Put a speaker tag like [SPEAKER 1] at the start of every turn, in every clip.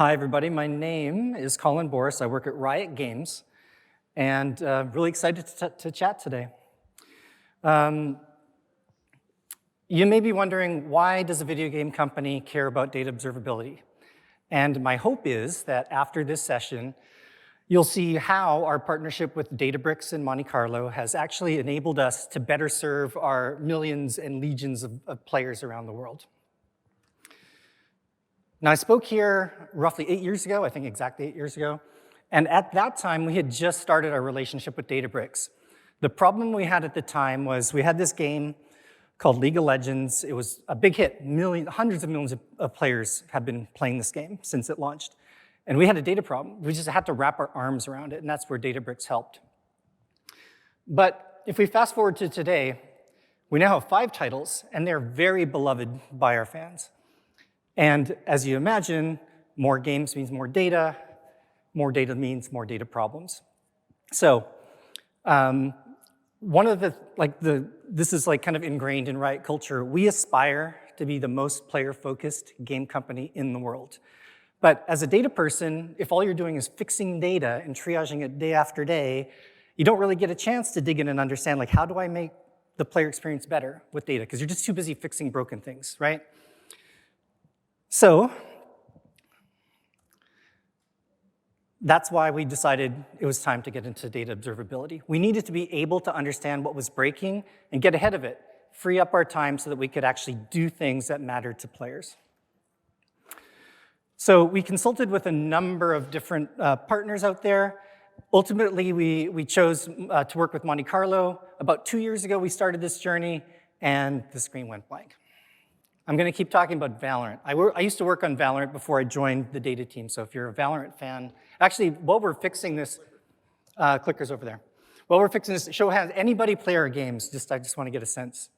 [SPEAKER 1] Hi, everybody. My name is Colin Borys. I work at Riot Games, and really excited to chat today. You may be wondering, why does a video game company care about data observability? And my hope is that after this session, you'll see how our partnership with Databricks and Monte Carlo has actually enabled us to better serve our millions and legions of players around the world. Now, I spoke here roughly 8 years ago, I think exactly 8 years ago, and at that time, we had just started our relationship with Databricks. The problem we had at the time was we had this game called League of Legends. It was a big hit. Hundreds of millions of players have been playing this game since it launched. And we had a data problem. We just had to wrap our arms around it, and that's where Databricks helped. But if we fast forward to today, we now have 5 titles, and they're very beloved by our fans. And as you imagine, more games means more data means more data problems. So one of this is kind of ingrained in Riot culture. We aspire to be the most player-focused game company in the world. But as a data person, if all you're doing is fixing data and triaging it day after day, you don't really get a chance to dig in and understand, like, how do I make the player experience better with data? Because you're just too busy fixing broken things, right? So that's why we decided it was time to get into data observability. We needed to be able to understand what was breaking and get ahead of it, free up our time so that we could actually do things that mattered to players. So we consulted with a number of different partners out there. Ultimately, we chose to work with Monte Carlo. About 2 years ago, we started this journey, and the screen went blank. I'm going to keep talking about Valorant. I used to work on Valorant before I joined the data team, so if you're a Valorant fan, actually, while we're fixing this, clicker's over there. While we're fixing this, show of hands, anybody play our games? I just want to get a sense.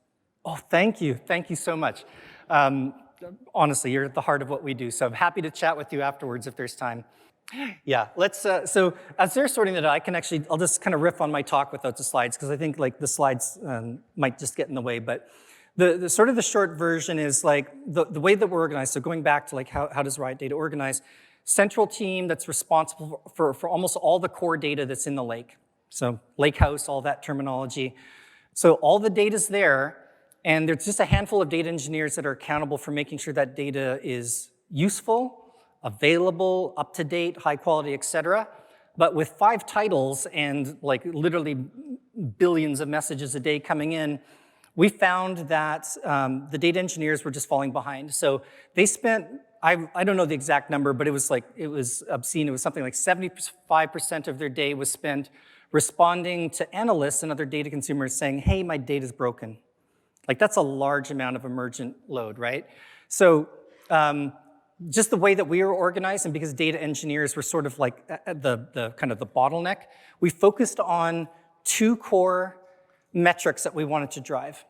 [SPEAKER 1] Oh, thank you so much. Honestly, you're at the heart of what we do, so I'm happy to chat with you afterwards if there's time. Yeah, let's, so as they're sorting that out, I'll just kind of riff on my talk without the slides, because I think the slides might just get in the way, but the sort of the short version is the way that we're organized. So going back to how does Riot Data organize? Central team that's responsible for almost all the core data that's in the lake. So Lakehouse, all that terminology. So all the data's there, and there's just a handful of data engineers that are accountable for making sure that data is useful, available, up to date, high quality, et cetera. But with 5 titles and literally billions of messages a day coming in, we found that the data engineers were just falling behind. So they spent, I don't know the exact number, but it was obscene. It was something like 75% of their day was spent responding to analysts and other data consumers saying, hey, my data's broken. That's a large amount of emergent load, right? So just the way that we were organized, and because data engineers were sort of the kind of the bottleneck, we focused on 2 core metrics that we wanted to drive.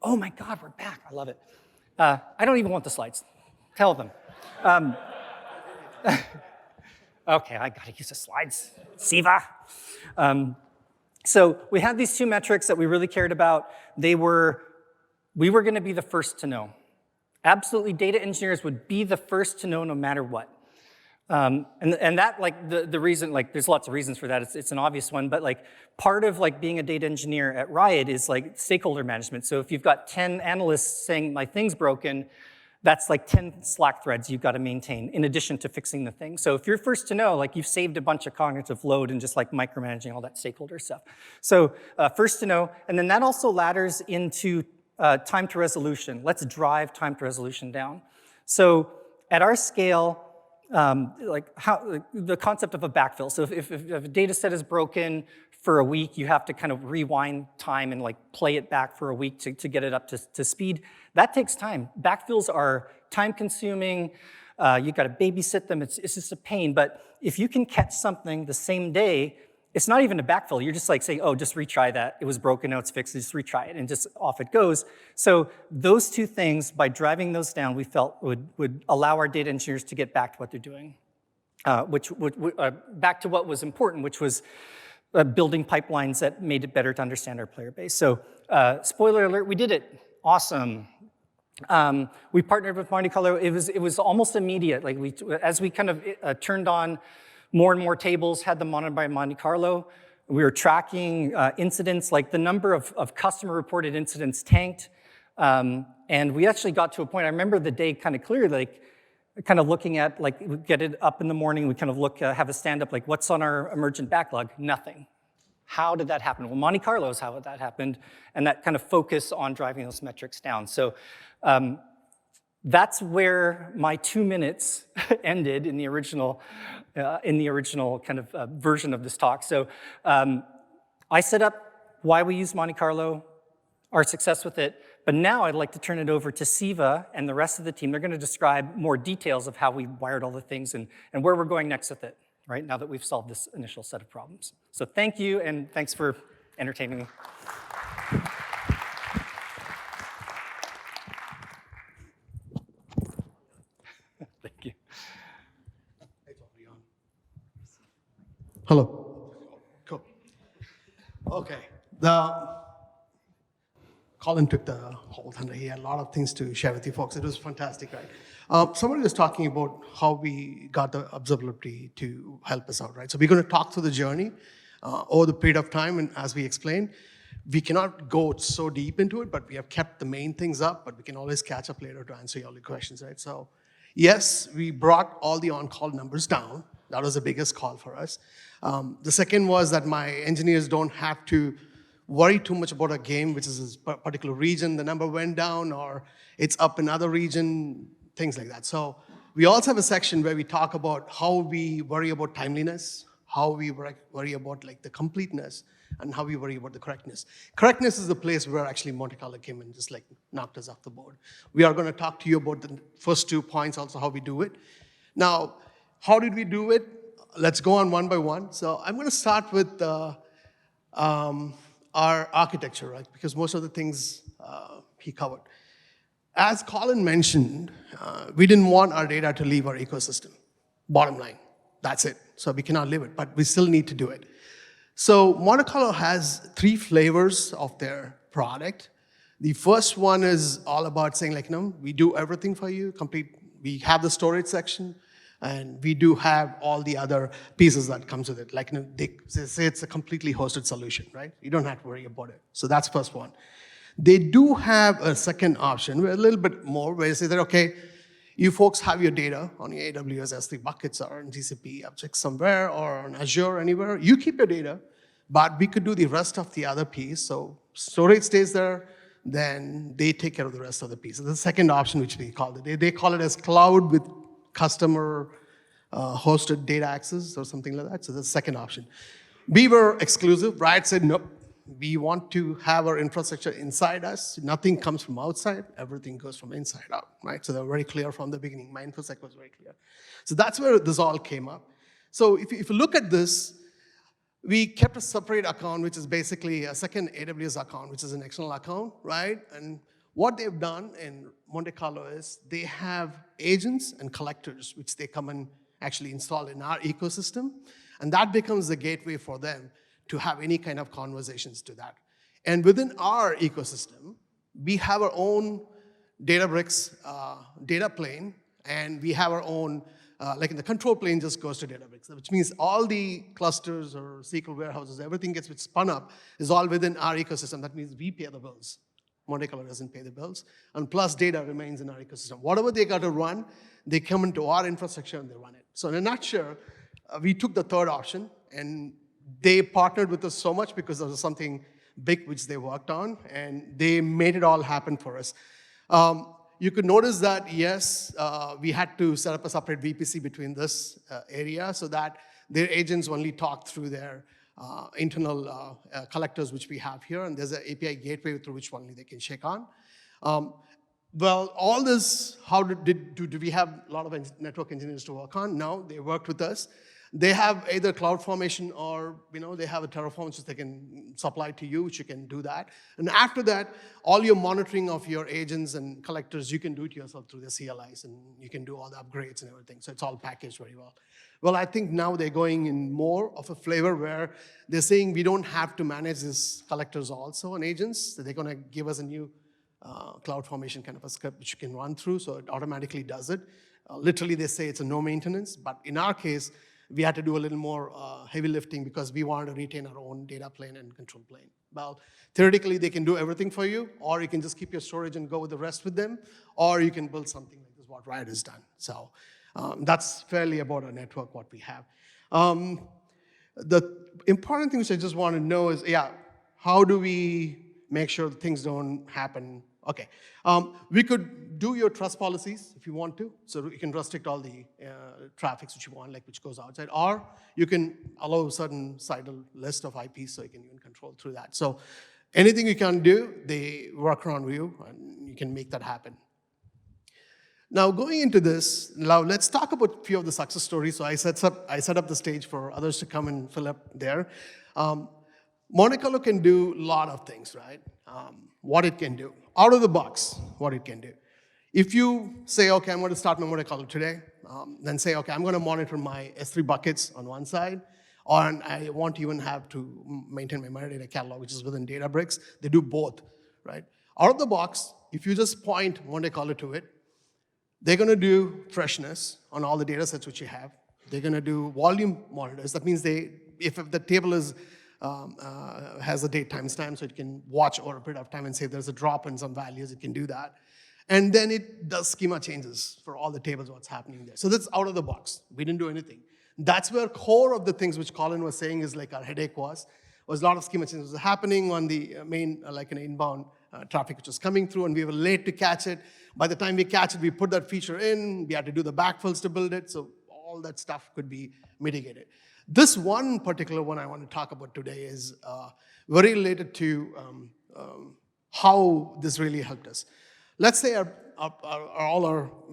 [SPEAKER 1] Oh my God, we're back, I love it. I don't even want the slides, tell them. Okay, I gotta use the slides, Siva. So we had these 2 metrics that we really cared about. We were gonna be the first to know. Absolutely, data engineers would be the first to know no matter what. And that, the reason, there's lots of reasons for that. It's an obvious one, but part of being a data engineer at Riot is stakeholder management. So if you've got 10 analysts saying my thing's broken, that's 10 Slack threads you've got to maintain in addition to fixing the thing. So if you're first to know, you've saved a bunch of cognitive load and just micromanaging all that stakeholder stuff. So first to know, and then that also ladders into time to resolution. Let's drive time to resolution down. So at our scale, the concept of a backfill. So if a data set is broken for a week, you have to kind of rewind time and play it back for a week to get it up to speed. That takes time. Backfills are time consuming. You've got to babysit them. It's just a pain. But if you can catch something the same day, it's not even a backfill. You're just saying, oh, just retry that. It was broken, now it's fixed, just retry it, and just off it goes. So those 2 things, by driving those down, we felt would allow our data engineers to get back to what they're doing, back to what was important, which was building pipelines that made it better to understand our player base. So spoiler alert, we did it. Awesome. We partnered with Monte Carlo. It was almost immediate. Like as we kind of turned on more and more tables, had them monitored by Monte Carlo, we were tracking incidents, like the number of customer-reported incidents tanked. And we actually got to a point, I remember the day kind of clearly, like kind of looking at, like we get it up in the morning, we kind of look, have a stand-up, like what's on our emergent backlog? Nothing. How did that happen? Well, Monte Carlo is how that happened, and that kind of focus on driving those metrics down. So that's where my 2 minutes ended in the original kind of version of this talk. So I set up why we use Monte Carlo, our success with it, but now I'd like to turn it over to Siva and the rest of the team. They're going to describe more details of how we wired all the things and where we're going next with it, right, now that we've solved this initial set of problems. So thank you, and thanks for entertaining me. Thank you.
[SPEAKER 2] Hello. Cool. Okay. Colin took the whole thunder. He had a lot of things to share with you folks. It was fantastic, right? Somebody was talking about how we got the observability to help us out, right? So we're going to talk through the journey over the period of time, and as we explained, we cannot go so deep into it, but we have kept the main things up, but we can always catch up later to answer all your questions, right? So yes, we brought all the on-call numbers down. That was the biggest call for us. The second was that my engineers don't have to worry too much about a game, which is a particular region, the number went down, or it's up in another region, things like that. So we also have a section where we talk about how we worry about timeliness, how we worry about like the completeness, and how we worry about the correctness. Correctness is the place where actually Monte Carlo came and just like knocked us off the board. We are going to talk to you about the first 2 points, also how we do it. Now, how did we do it? Let's go on one by one. So I'm going to start with our architecture, right? Because most of the things he covered. As Colin mentioned, we didn't want our data to leave our ecosystem. Bottom line, that's it. So we cannot leave it, but we still need to do it. So Monte Carlo has 3 flavors of their product. The first one is all about saying like, we do everything for you, complete. We have the storage section, and we do have all the other pieces that comes with it. Like they say it's a completely hosted solution, right? You don't have to worry about it. So that's first one. They do have a second option, where a little bit more, where you say that, okay, you folks have your data on your AWS S3 buckets or on GCP objects somewhere or on Azure, anywhere. You keep your data, but we could do the rest of the other piece. So storage stays there, then they take care of the rest of the piece. So the second option, which we call it, they call it as cloud with customer hosted data access or something like that. So that's the second option. We were exclusive. Riot said, nope, we want to have our infrastructure inside us. Nothing comes from outside. Everything goes from inside out, right? So they're very clear from the beginning. My infosec was very clear. So that's where this all came up. So if you look at this, we kept a separate account, which is basically a second AWS account, which is an external account, right? And what they've done in Monte Carlo is they have agents and collectors, which they come and actually install in our ecosystem. And that becomes the gateway for them to have any kind of conversations to that. And within our ecosystem, we have our own Databricks data plane, and we have our own, like in the control plane just goes to Databricks, which means all the clusters or SQL warehouses, everything gets spun up, is all within our ecosystem. That means we pay the bills. Monte Carlo doesn't pay the bills, and plus data remains in our ecosystem. Whatever they got to run, they come into our infrastructure and they run it. So in a nutshell, we took the third option, and they partnered with us so much because there was something big which they worked on, and they made it all happen for us. You could notice that, yes, we had to set up a separate VPC between this area so that their agents only talk through their internal collectors, which we have here, and there's an API gateway through which only they can check on. Well, all this, how do we have a lot of network engineers to work on? No, they worked with us. They have either CloudFormation or they have a Terraform which they can supply to you, which you can do that. And after that, all your monitoring of your agents and collectors, you can do it yourself through the CLIs, and you can do all the upgrades and everything. So it's all packaged very well. Well, I think now they're going in more of a flavor where they're saying we don't have to manage these collectors also and agents. So they're going to give us a new CloudFormation kind of a script which you can run through, so it automatically does it. Literally, they say it's a no maintenance, but in our case, we had to do a little more heavy lifting because we wanted to retain our own data plane and control plane. Well, theoretically, they can do everything for you, or you can just keep your storage and go with the rest with them, or you can build something like this, what Riot has done. So that's fairly about our network, what we have. The important thing which I just want to know is, how do we make sure things don't happen? Okay, we could do your trust policies if you want to, so you can restrict all the traffics which you want, like which goes outside, or you can allow a certain sidle list of IPs so you can even control through that. So anything you can do, they work around you, and you can make that happen. Now, going into this, now let's talk about a few of the success stories. So I set up the stage for others to come and fill up there. Monte Carlo can do a lot of things, right? What it can do. Out of the box, what it can do. If you say, okay, I'm going to start my Monte Carlo today, then say, okay, I'm going to monitor my S3 buckets on one side, and I won't even have to maintain my metadata catalog, which is within Databricks. They do both, right? Out of the box, if you just point Monte Carlo to it, they're going to do freshness on all the data sets which you have. They're going to do volume monitors. That means if the table has a date timestamp, so it can watch over a period of time and say if there's a drop in some values, it can do that. And then it does schema changes for all the tables, what's happening there. So that's out of the box. We didn't do anything. That's where core of the things which Colin was saying is like our headache was a lot of schema changes happening on the main, like an inbound traffic which was coming through, and we were late to catch it. By the time we catch it, we put that feature in, we had to do the backfills to build it, so all that stuff could be mitigated. This one particular one I want to talk about today is very related to how this really helped us. Let's say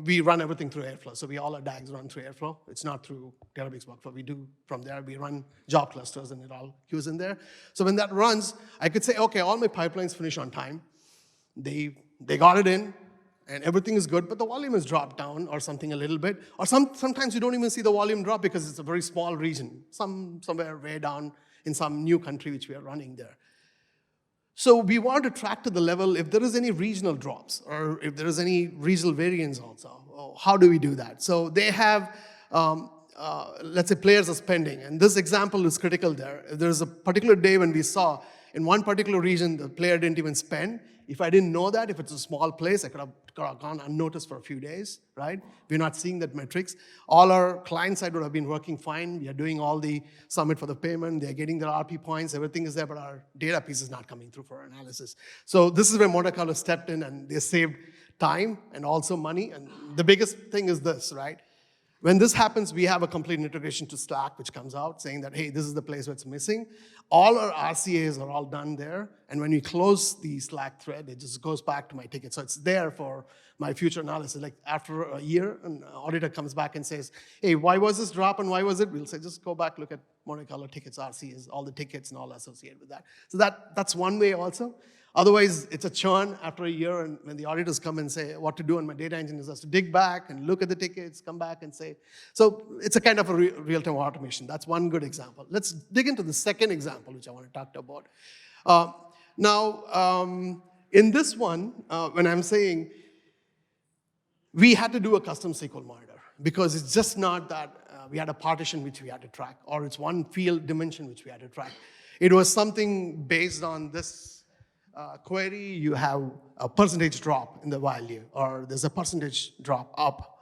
[SPEAKER 2] we run everything through Airflow, so all our DAGs run through Airflow. It's not through Databricks workflow. We do from there, we run job clusters and it all queues in there. So when that runs, I could say, okay, all my pipelines finish on time. They got it in, and everything is good, but the volume has dropped down or something a little bit. Or sometimes you don't even see the volume drop because it's a very small region, somewhere way down in some new country which we are running there. So we want to track to the level if there is any regional drops or if there is any regional variance also. How do we do that? So they have, let's say players are spending, and this example is critical there. If there's a particular day when we saw in one particular region the player didn't even spend, if I didn't know that, if it's a small place, I could have gone unnoticed for a few days, right? We're not seeing that metrics. All our client side would have been working fine. We are doing all the submit for the payment. They're getting their RP points. Everything is there, but our data piece is not coming through for analysis. So this is where Monte Carlo stepped in, and they saved time and also money. And the biggest thing is this, right? When this happens, we have a complete integration to Slack, which comes out saying that, hey, this is the place where it's missing. All our RCAs are all done there. And when we close the Slack thread, it just goes back to my ticket. So it's there for my future analysis. Like after a year, an auditor comes back and says, hey, why was this drop and why was it? We'll say, just go back, look at Monte Carlo tickets, RCAs, all the tickets and all associated with that. So that's one way also. Otherwise, it's a churn after a year, and when the auditors come and say what to do, and my data engineers has to dig back and look at the tickets, come back and say. So it's a kind of a real-time automation. That's one good example. Let's dig into the second example, which I want to talk about. In this one, when I'm saying we had to do a custom SQL monitor, because it's just not that we had a partition which we had to track, or it's one field dimension which we had to track. It was something based on this query, you have a percentage drop in the value, or there's a percentage drop up.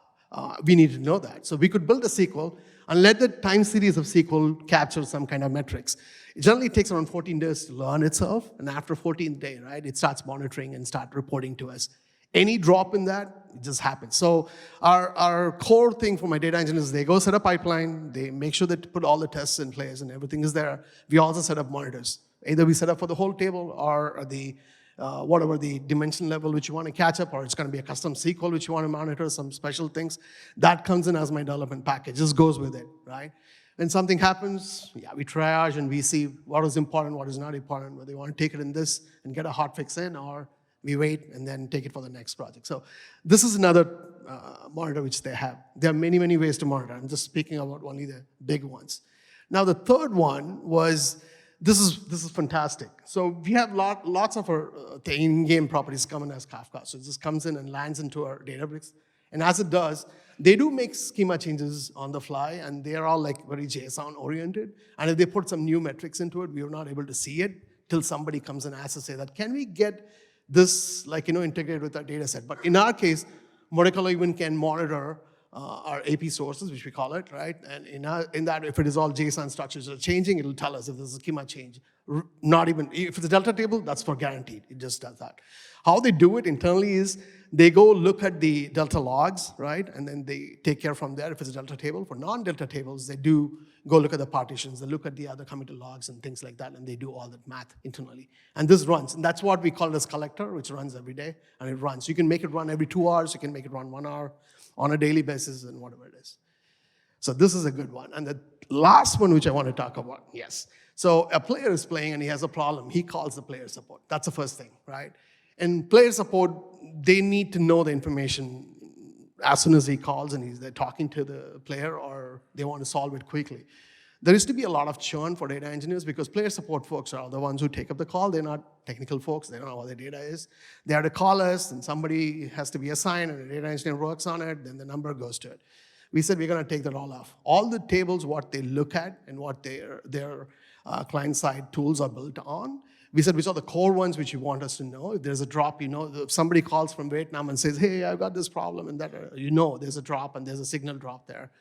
[SPEAKER 2] We need to know that. So we could build a SQL and let the time series of SQL capture some kind of metrics. It generally takes around 14 days to learn itself, and after 14th day, right, it starts monitoring and start reporting to us. Any drop in that, it just happens. So our core thing for my data engineers, they go set up pipeline, they make sure that put all the tests in place and everything is there. We also set up monitors. Either we set up for the whole table or the whatever the dimension level which you want to catch up, or it's going to be a custom SQL which you want to monitor, some special things. That comes in as my development package, just goes with it, right? When something happens, we triage and we see what is important, what is not important, whether you want to take it in this and get a hot fix in, or we wait and then take it for the next project. So this is another monitor which they have. There are many, many ways to monitor. I'm just speaking about only the big ones. Now the third one was This is fantastic. So we have lots of our the in-game properties coming as Kafka. So it just comes in and lands into our Databricks. And as it does, they do make schema changes on the fly, and they are all like very JSON oriented. And if they put some new metrics into it, we are not able to see it till somebody comes and asks to say that, can we get this integrated with our data set? But in our case, Monte Carlo even can monitor our AP sources, which we call it, right? And in that, if it is all JSON structures are changing, it'll tell us if there's a schema change. Not even, if it's a delta table, that's for guaranteed. It just does that. How they do it internally is they go look at the delta logs, right? And then they take care from there if it's a delta table. For non-delta tables, they do go look at the partitions, they look at the other committed logs and things like that, and they do all that math internally. And this runs, and that's what we call this collector, which runs every day, and it runs. You can make it run every 2 hours, you can make it run 1 hour, on a daily basis, and whatever it is. So this is a good one. And the last one which I want to talk about, yes. So a player is playing and he has a problem. He calls the player support. That's the first thing, right? And player support, they need to know the information as soon as he calls and they're talking to the player, or they want to solve it quickly. There used to be a lot of churn for data engineers because player support folks are the ones who take up the call. They're not technical folks. They don't know what their data is. They have to call us, and somebody has to be assigned, and a data engineer works on it, then the number goes to it. We said we're going to take that all off. All the tables, what they look at and what their client-side tools are built on, we said we saw the core ones which you want us to know. If there's a drop, if somebody calls from Vietnam and says, hey, I've got this problem, and that, there's a drop and there's a signal drop there.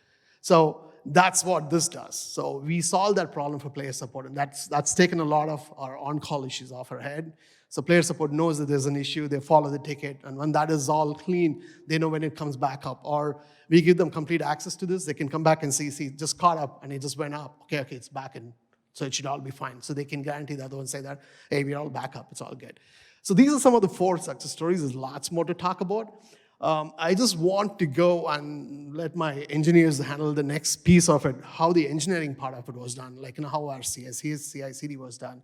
[SPEAKER 2] So that's what this does. So we solved that problem for player support, and that's taken a lot of our on-call issues off our head. So player support knows that there's an issue, they follow the ticket, and when that is all clean, they know when it comes back up. Or we give them complete access to this, they can come back and see, it just caught up and it just went up. Okay, it's back, and so it should all be fine. So they can guarantee the other one, say that, hey, we're all back up, it's all good. So these are some of the 4 success stories. There's lots more to talk about. I just want to go and let my engineers handle the next piece of it, how the engineering part of it was done, like how our CI/CD was done.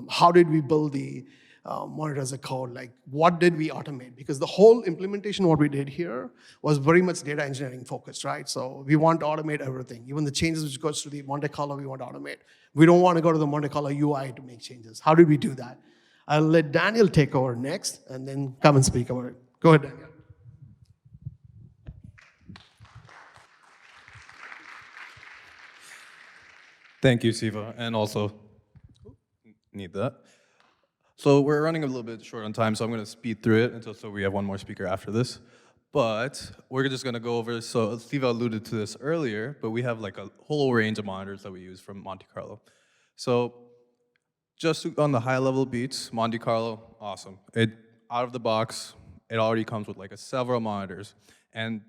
[SPEAKER 2] How did we build the monitor as a code? Like, what did we automate? Because the whole implementation, what we did here, was very much data engineering focused, right? So we want to automate everything. Even the changes which goes to the Monte Carlo, we want to automate. We don't want to go to the Monte Carlo UI to make changes. How did we do that? I'll let Daniyal take over next, and then come and speak about it. Go ahead, Daniyal.
[SPEAKER 3] Thank you, Siva, and also need that. So we're running a little bit short on time, so I'm going to speed through it until so we have one more speaker after this. But we're just going to go over, so Siva alluded to this earlier, but we have like a whole range of monitors that we use from Monte Carlo. So just on the high level beats, Monte Carlo, awesome. Out of the box, it already comes with like several monitors. And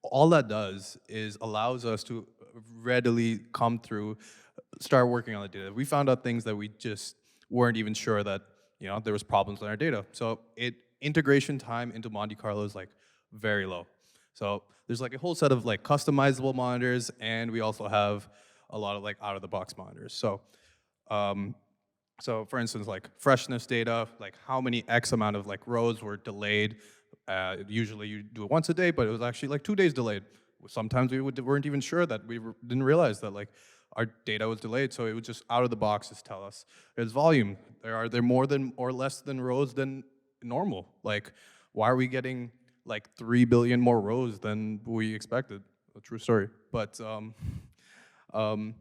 [SPEAKER 3] all that does is allows us to readily come through, start working on the data. We found out things that we just weren't even sure that there was problems in our data. So integration time into Monte Carlo is like very low. So there's like a whole set of like customizable monitors, and we also have a lot of like out-of-the-box monitors. So, so for instance, like freshness data, like how many X amount of like rows were delayed. Usually you do it once a day, but it was actually like 2 days delayed. Sometimes we weren't even sure that didn't realize that like our data was delayed, so it would just out of the box just tell us. There's volume. Are there more than or less than rows than normal? Like, why are we getting like 3 billion more rows than we expected? A true story. But and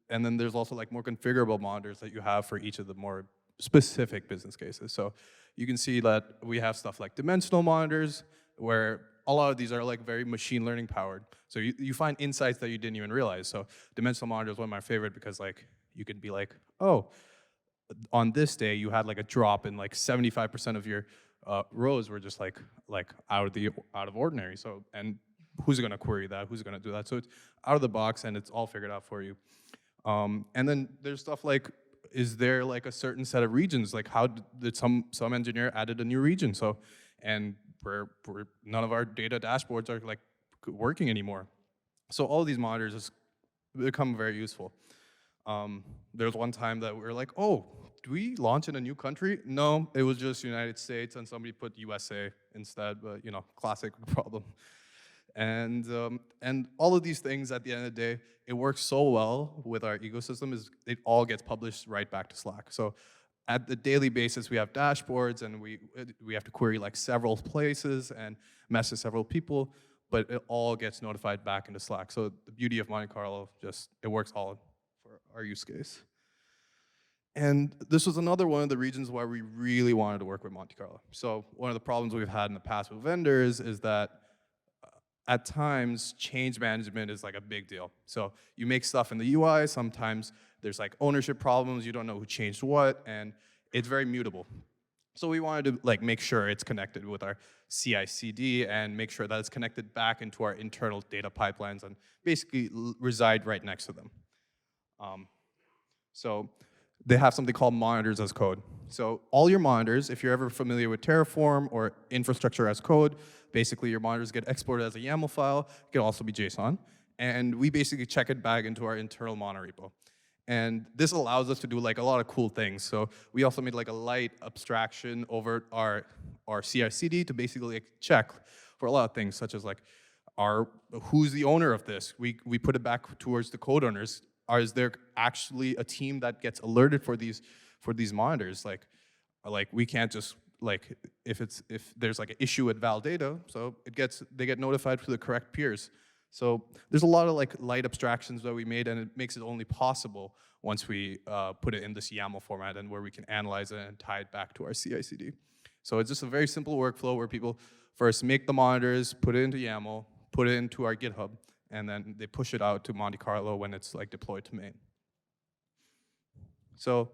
[SPEAKER 3] then there's also like more configurable monitors that you have for each of the more specific business cases. So you can see that we have stuff like dimensional monitors, where a lot of these are like very machine learning powered. So you find insights that you didn't even realize. So dimensional monitor is one of my favorite because like you could be like, oh, on this day you had like a drop in like 75% of your rows were just like out of ordinary. So, and who's gonna query that? Who's gonna do that? So it's out of the box and it's all figured out for you. And then there's stuff like, is there like a certain set of regions? Like how did some engineer added a new region? So, and none of our data dashboards are like working anymore. So all of these monitors has become very useful. There was one time that we were like, oh, do we launch in a new country? No, it was just United States, and somebody put USA instead, but classic problem. And all of these things, at the end of the day, it works so well with our ecosystem is it all gets published right back to Slack. So at the daily basis, we have dashboards, and we have to query like several places and message several people, but it all gets notified back into Slack. So the beauty of Monte Carlo, just it works all for our use case. And this was another one of the reasons why we really wanted to work with Monte Carlo. So one of the problems we've had in the past with vendors is that at times, change management is like a big deal. So you make stuff in the UI, sometimes there's like ownership problems, you don't know who changed what, and it's very mutable. So we wanted to like make sure it's connected with our CI/CD and make sure that it's connected back into our internal data pipelines and basically reside right next to them. So they have something called monitors as code. So all your monitors, if you're ever familiar with Terraform or infrastructure as code, basically your monitors get exported as a YAML file. It can also be JSON. And we basically check it back into our internal monorepo. And this allows us to do like a lot of cool things. So we also made like a light abstraction over our CI/CD to basically like check for a lot of things, such as like who's the owner of this? We put it back towards the code owners. Is there actually a team that gets alerted for these monitors? Like we can't just like if there's like an issue with val data, so they get notified through the correct peers. So there's a lot of like light abstractions that we made, and it makes it only possible once we put it in this YAML format and where we can analyze it and tie it back to our CI/CD. So it's just a very simple workflow where people first make the monitors, put it into YAML, put it into our GitHub, and then they push it out to Monte Carlo when it's like deployed to main. So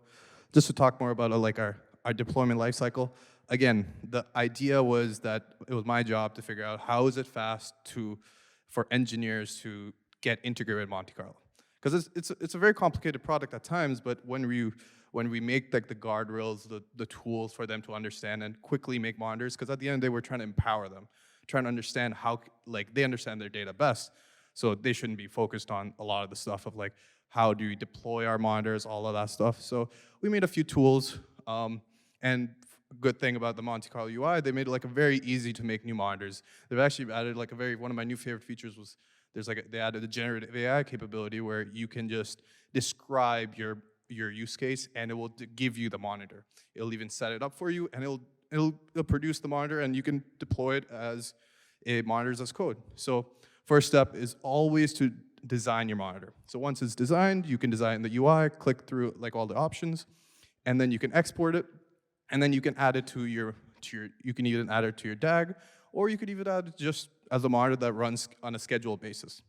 [SPEAKER 3] just to talk more about like our deployment lifecycle, again, the idea was that it was my job to figure out how is it fast for engineers to get integrated with Monte Carlo. Because it's a very complicated product at times, but when we make like the guardrails, the tools for them to understand and quickly make monitors, because at the end of the day, we're trying to empower them, trying to understand how like they understand their data best. So they shouldn't be focused on a lot of the stuff of like, how do we deploy our monitors, all of that stuff. So we made a few tools, and good thing about the Monte Carlo UI, they made it like a very easy to make new monitors. They've actually added like one of my new favorite features was they added a generative AI capability where you can just describe your use case and it will give you the monitor. It'll even set it up for you and it'll produce the monitor and you can deploy it as monitors as code. So first step is always to design your monitor. So once it's designed, you can design the UI, click through like all the options, and then you can export it, and then you can add it to you can even add it to your DAG, or you could even add it just as a monitor that runs on a scheduled basis.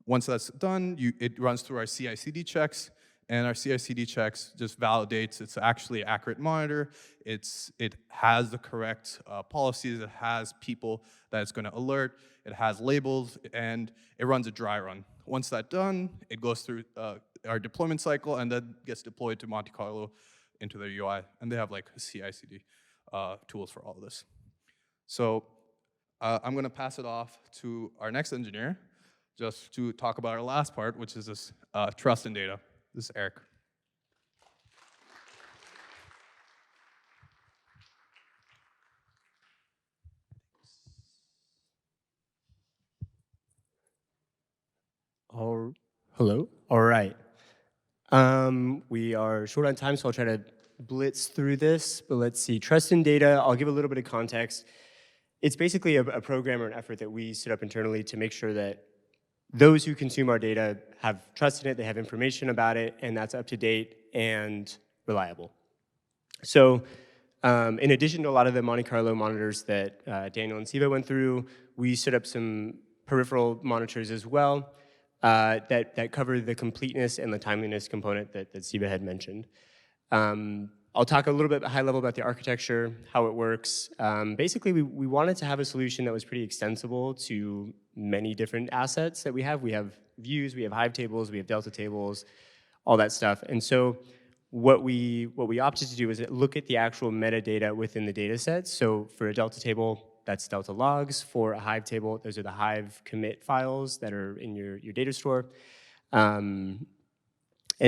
[SPEAKER 3] Once that's done, it runs through our CI/CD checks, and our CI/CD checks just validates it's actually an accurate monitor. It has the correct policies. It has people that it's going to alert. It has labels, and it runs a dry run. Once that's done, it goes through our deployment cycle, and then gets deployed to Monte Carlo into their UI. And they have like CI/CD tools for all of this. So I'm going to pass it off to our next engineer, just to talk about our last part, which is this trust in data. This is Eric.
[SPEAKER 4] Hello. All right. We are short on time, so I'll try to blitz through this. But let's see. Trust in data. I'll give a little bit of context. It's basically a program or an effort that we set up internally to make sure that those who consume our data have trust in it, they have information about it, and that's up to date and reliable. So in addition to a lot of the Monte Carlo monitors that Daniel and Siva went through, we set up some peripheral monitors as well that cover the completeness and the timeliness component that Siva had mentioned. I'll talk a little bit high level about the architecture, how it works. Basically, we wanted to have a solution that was pretty extensible to many different assets that we have. We have views, we have Hive tables, we have Delta tables, all that stuff. And so what we opted to do is look at the actual metadata within the data sets. So for a Delta table, that's Delta logs. For a Hive table, those are the Hive commit files that are in your data store. And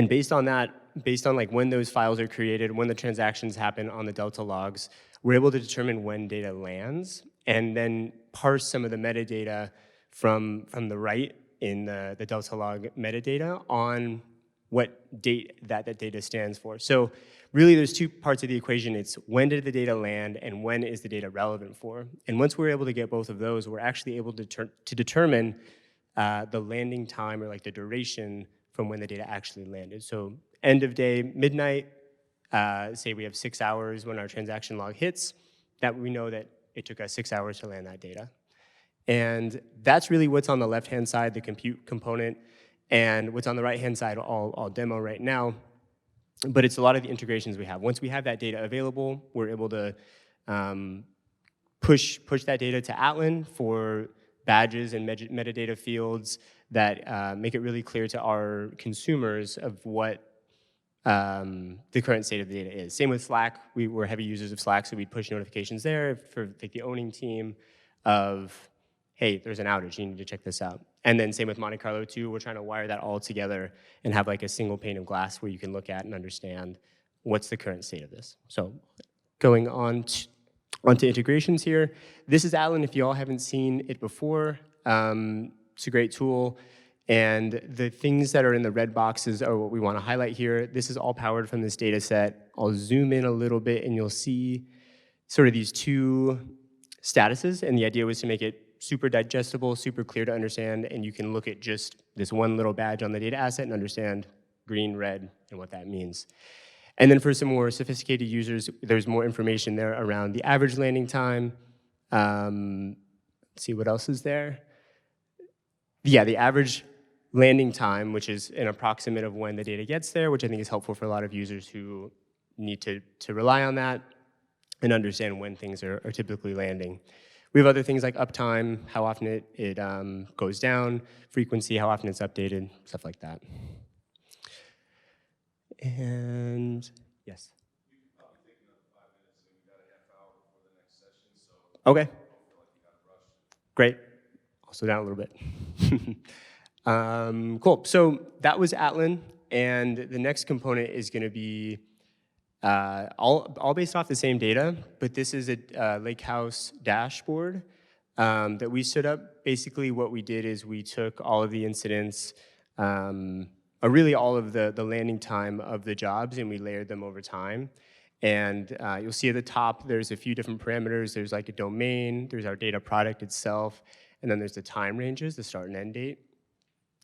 [SPEAKER 4] based on that, based on like when those files are created, when the transactions happen on the Delta logs, we're able to determine when data lands. and then parse some of the metadata from the right in the delta log metadata on what date that data stands for. So really there's two parts of the equation. It's when did the data land and when is the data relevant for? And once we're able to get both of those, we're actually able to determine the landing time or like the duration from when the data actually landed. So end of day, midnight, say we have 6 hours when our transaction log hits, that we know that it took us 6 hours to land that data. And that's really what's on the left-hand side, the compute component, and what's on the right-hand side, I'll demo right now. But it's a lot of the integrations we have. Once we have that data available, we're able to push that data to Atlan for badges and metadata fields that make it really clear to our consumers of what the current state of the data is. Same with Slack. We were heavy users of Slack, so we'd push notifications there for like the owning team of, hey, there's an outage, you need to check this out. And then same with Monte Carlo too, we're trying to wire that all together and have like a single pane of glass where you can look at and understand what's the current state of this. So going onto integrations here. This is Atlan, if you all haven't seen it before. It's a great tool. And the things that are in the red boxes are what we want to highlight here. This is all powered from this data set. I'll zoom in a little bit and you'll see sort of these two statuses. And the idea was to make it super digestible, super clear to understand, and you can look at just this one little badge on the data asset and understand green, red, and what that means. And then for some more sophisticated users, there's more information there around the average landing time. Let's see what else is there. Yeah, the average landing time, which is an approximate of when the data gets there, which I think is helpful for a lot of users who need to rely on that and understand when things are typically landing. We have other things like uptime, how often it goes down, frequency, how often it's updated, stuff like that. And yes? You can probably take another 5 minutes, and we've got a half hour before the next session, so okay. I don't feel like you got to rush. Great. I'll slow down a little bit. Cool. So that was Atlan, and the next component is going to be all based off the same data, but this is a Lakehouse dashboard that we stood up. Basically, what we did is we took all of the incidents, really all of the landing time of the jobs, and we layered them over time. And you'll see at the top, there's a few different parameters. There's like a domain, there's our data product itself, and then there's the time ranges, the start and end date.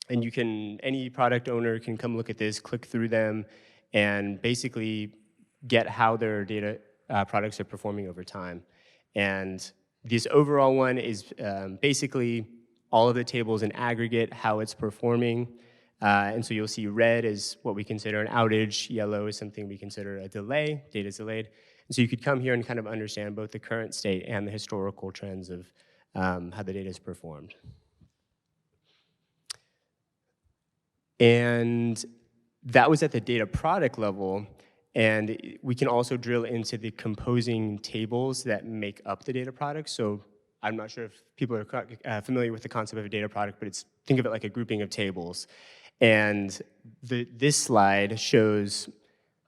[SPEAKER 4] And you can, any product owner can come look at this, click through them, and basically get how their data products are performing over time. And this overall one is basically all of the tables in aggregate, how it's performing. And so you'll see red is what we consider an outage, yellow is something we consider a delay, data's delayed. And so you could come here and kind of understand both the current state and the historical trends of how the data is performed. And that was at the data product level. And we can also drill into the composing tables that make up the data product. So I'm not sure if people are familiar with the concept of a data product, but think of it like a grouping of tables. And this slide shows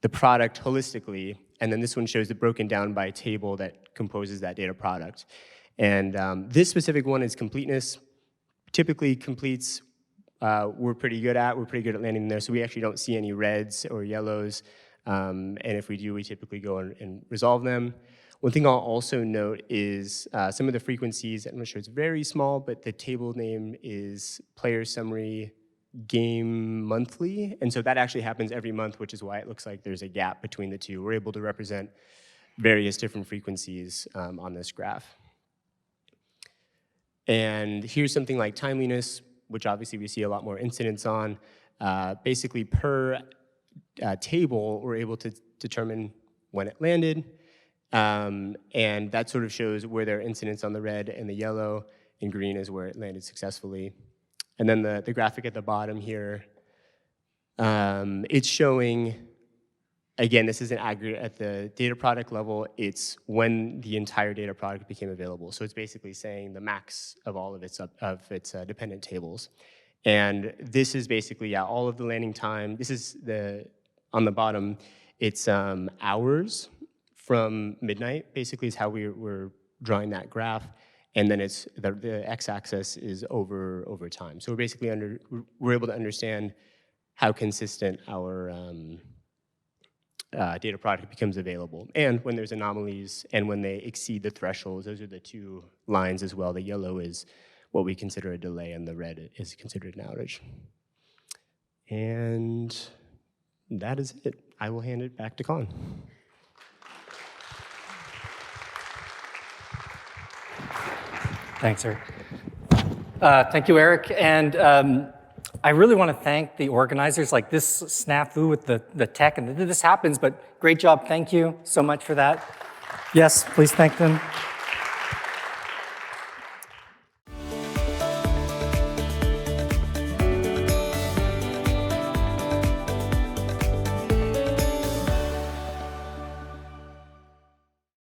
[SPEAKER 4] the product holistically, and then this one shows it broken down by table that composes that data product. And this specific one is completeness. Typically completes, we're pretty good at landing there, so we actually don't see any reds or yellows. And if we do, we typically go and resolve them. One thing I'll also note is some of the frequencies, I'm not sure it's very small, but the table name is player summary game monthly. And so that actually happens every month, which is why it looks like there's a gap between the two. We're able to represent various different frequencies on this graph. And here's something like timeliness, which obviously we see a lot more incidents on. Basically per table, we're able to determine when it landed, and that sort of shows where there are incidents on the red and the yellow, and green is where it landed successfully. And then the graphic at the bottom here, it's showing, again, this is an aggregate at the data product level. It's when the entire data product became available. So it's basically saying the max of all of its dependent tables. And this is basically, yeah, all of the landing time. This is on the bottom, it's hours from midnight, basically is how we're drawing that graph, and then it's the x-axis is over time. So we're basically we're able to understand how consistent our data product becomes available, and when there's anomalies and when they exceed the thresholds. Those are the two lines as well. The yellow is what we consider a delay, and the red is considered an outage. And that is it. I will hand it back to Colin.
[SPEAKER 1] Thanks, Eric. Thank you, Eric. And I really want to thank the organizers, like this snafu with the tech, and this happens, but great job. Thank you so much for that. Yes, please thank them.